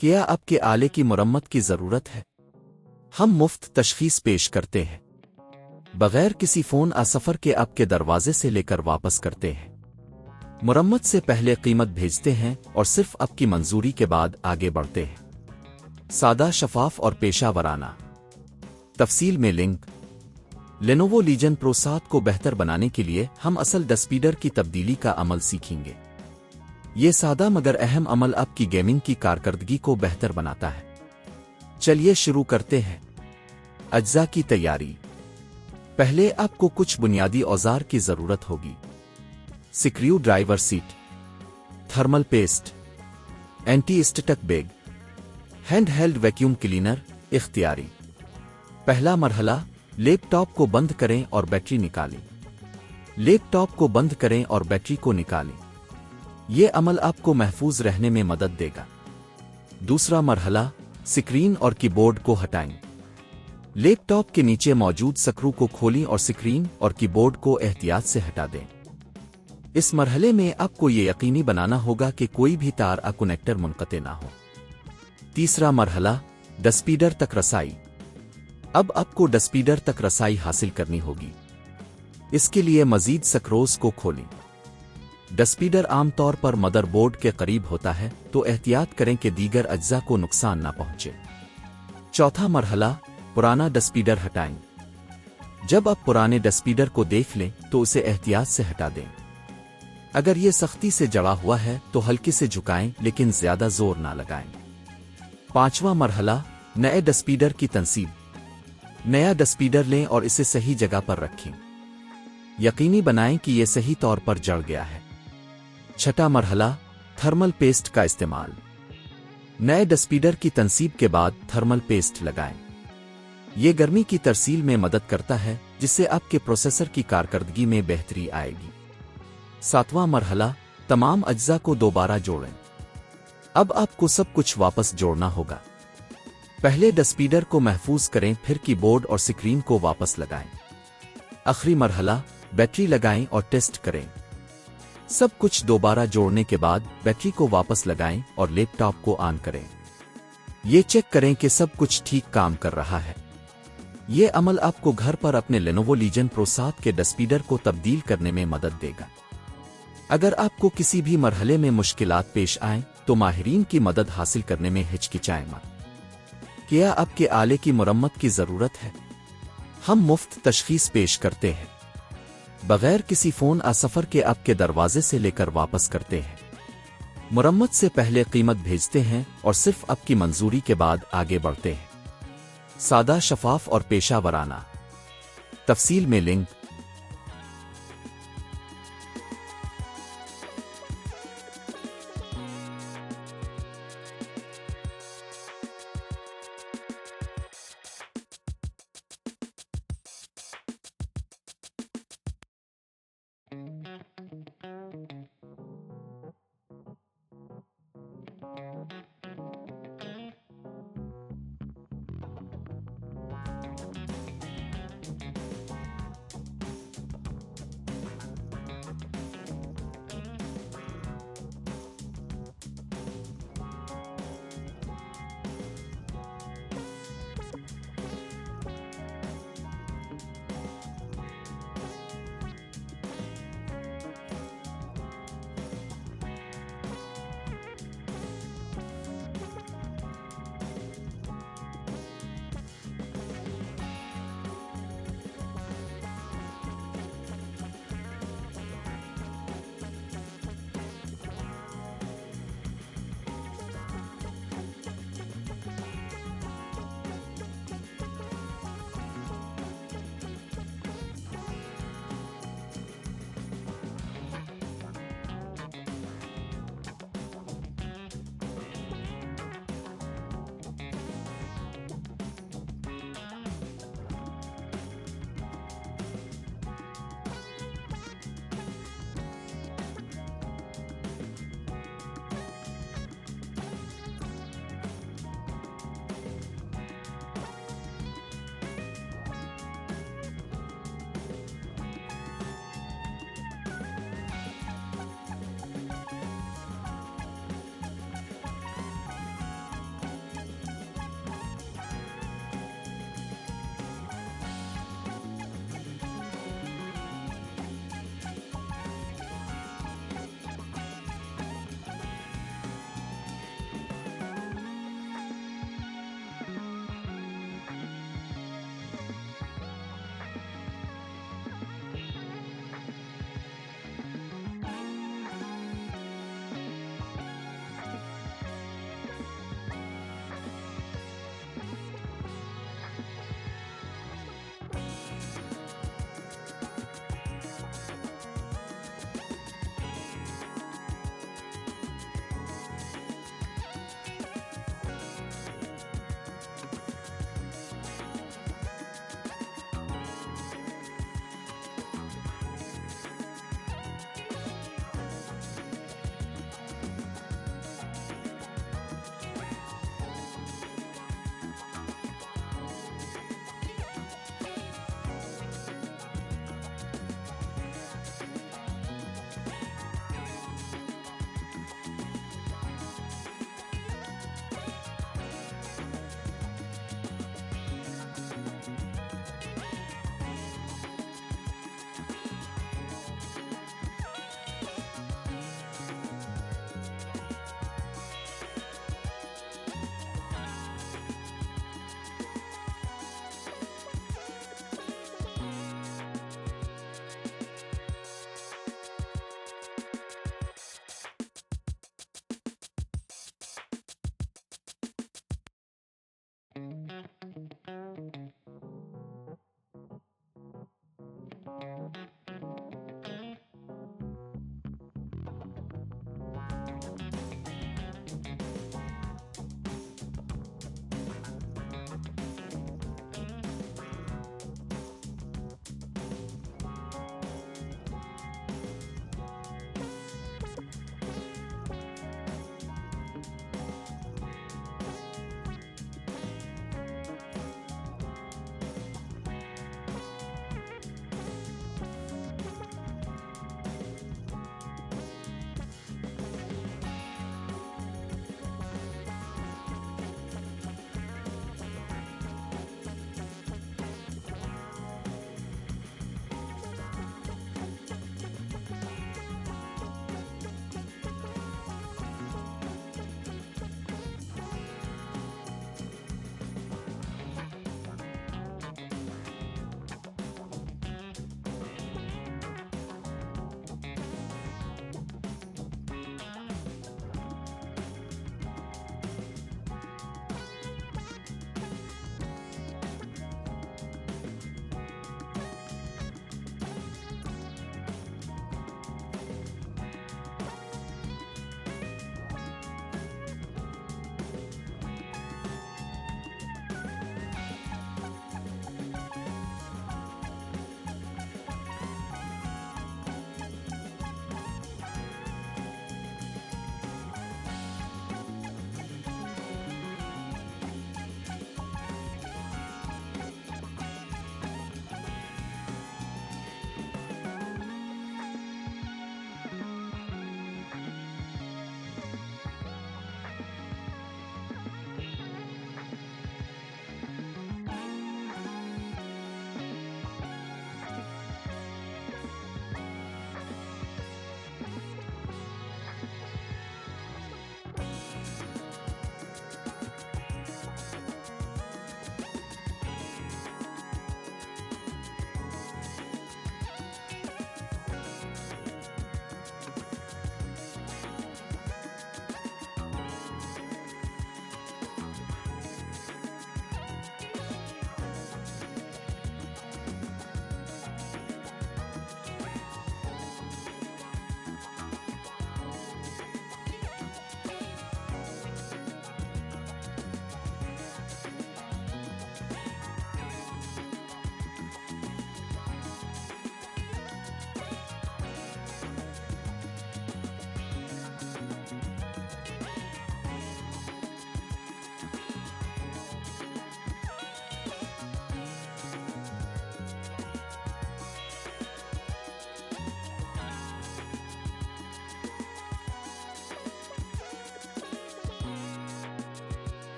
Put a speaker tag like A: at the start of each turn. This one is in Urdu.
A: کیا آپ کے آلے کی مرمت کی ضرورت ہے؟ ہم مفت تشخیص پیش کرتے ہیں بغیر کسی فون سفر کے آپ کے دروازے سے لے کر واپس کرتے ہیں۔ مرمت سے پہلے قیمت بھیجتے ہیں اور صرف آپ کی منظوری کے بعد آگے بڑھتے ہیں۔ سادہ، شفاف اور پیشہ ورانہ۔ تفصیل میں لنک۔ لینووو لیجن پرو 7 کو بہتر بنانے کے لیے ہم اصل ڈسپیڈر کی تبدیلی کا عمل سیکھیں گے۔ یہ سادہ مگر اہم عمل آپ کی گیمنگ کی کارکردگی کو بہتر بناتا ہے۔ چلیے شروع کرتے ہیں۔ اجزاء کی تیاری۔ پہلے آپ کو کچھ بنیادی اوزار کی ضرورت ہوگی۔ Screwdriver set, thermal paste, anti static bag, handheld vacuum cleaner. اختیاری۔ پہلا مرحلہ، لیپ ٹاپ کو بند کریں اور بیٹری نکالیں۔ لیپ ٹاپ کو بند کریں اور بیٹری کو نکالیں۔ یہ عمل آپ کو محفوظ رہنے میں مدد دے گا۔ دوسرا مرحلہ، سکرین اور کی بورڈ کو ہٹائیں۔ لیپ ٹاپ کے نیچے موجود سکرو کو کھولیں اور سکرین اور کی بورڈ کو احتیاط سے ہٹا دیں۔ اس مرحلے میں آپ کو یہ یقینی بنانا ہوگا کہ کوئی بھی تار کنیکٹر منقطع نہ ہو۔ تیسرا مرحلہ، ڈسپیڈر تک رسائی۔ اب آپ کو ڈسپیڈر تک رسائی حاصل کرنی ہوگی۔ اس کے لیے مزید سکروز کو کھولیں۔ ڈسپیڈر عام طور پر مدر بورڈ کے قریب ہوتا ہے، تو احتیاط کریں کہ دیگر اجزاء کو نقصان نہ پہنچے۔ چوتھا مرحلہ، پرانا ڈسپیڈر ہٹائیں۔ جب آپ پرانے ڈسپیڈر کو دیکھ لیں تو اسے احتیاط سے ہٹا دیں۔ اگر یہ سختی سے جڑا ہوا ہے تو ہلکے سے جھکائیں لیکن زیادہ زور نہ لگائیں۔ پانچواں مرحلہ، نئے ڈسپیڈر کی تنصیب۔ نیا ڈسپیڈر لیں اور اسے صحیح جگہ پر رکھیں۔ یقینی بنائیں کہ یہ صحیح طور پر جڑ گیا ہے۔ چھٹا مرحلہ، تھرمل پیسٹ کا استعمال۔ نئے ڈسپیڈر کی تنصیب کے بعد تھرمل پیسٹ لگائیں۔ یہ گرمی کی ترسیل میں مدد کرتا ہے، جس سے آپ کے پروسیسر کی کارکردگی میں بہتری آئے گی۔ ساتواں مرحلہ، تمام اجزاء کو دوبارہ جوڑیں۔ اب آپ کو سب کچھ واپس جوڑنا ہوگا۔ پہلے ڈسپیڈر کو محفوظ کریں، پھر کی بورڈ اور سکرین کو واپس لگائیں۔ آخری مرحلہ، بیٹری لگائیں اور ٹیسٹ کریں۔ سب کچھ دوبارہ جوڑنے کے بعد بیٹری کو واپس لگائیں اور لیپ ٹاپ کو آن کریں۔ یہ چیک کریں کہ سب کچھ ٹھیک کام کر رہا ہے۔ یہ عمل آپ کو گھر پر اپنے لینووو لیجن پرو 7 کے ڈسپیڈر کو تبدیل کرنے میں مدد دے گا۔ اگر آپ کو کسی بھی مرحلے میں مشکلات پیش آئیں تو ماہرین کی مدد حاصل کرنے میں ہچکچائیں مت۔ کیا آپ کے آلے کی مرمت کی ضرورت ہے؟ ہم مفت تشخیص پیش کرتے ہیں بغیر کسی فون سفر کے آپ کے دروازے سے لے کر واپس کرتے ہیں۔ مرمت سے پہلے قیمت بھیجتے ہیں اور صرف آپ کی منظوری کے بعد آگے بڑھتے ہیں۔ سادہ، شفاف اور پیشہ ورانہ۔ تفصیل میں لنک۔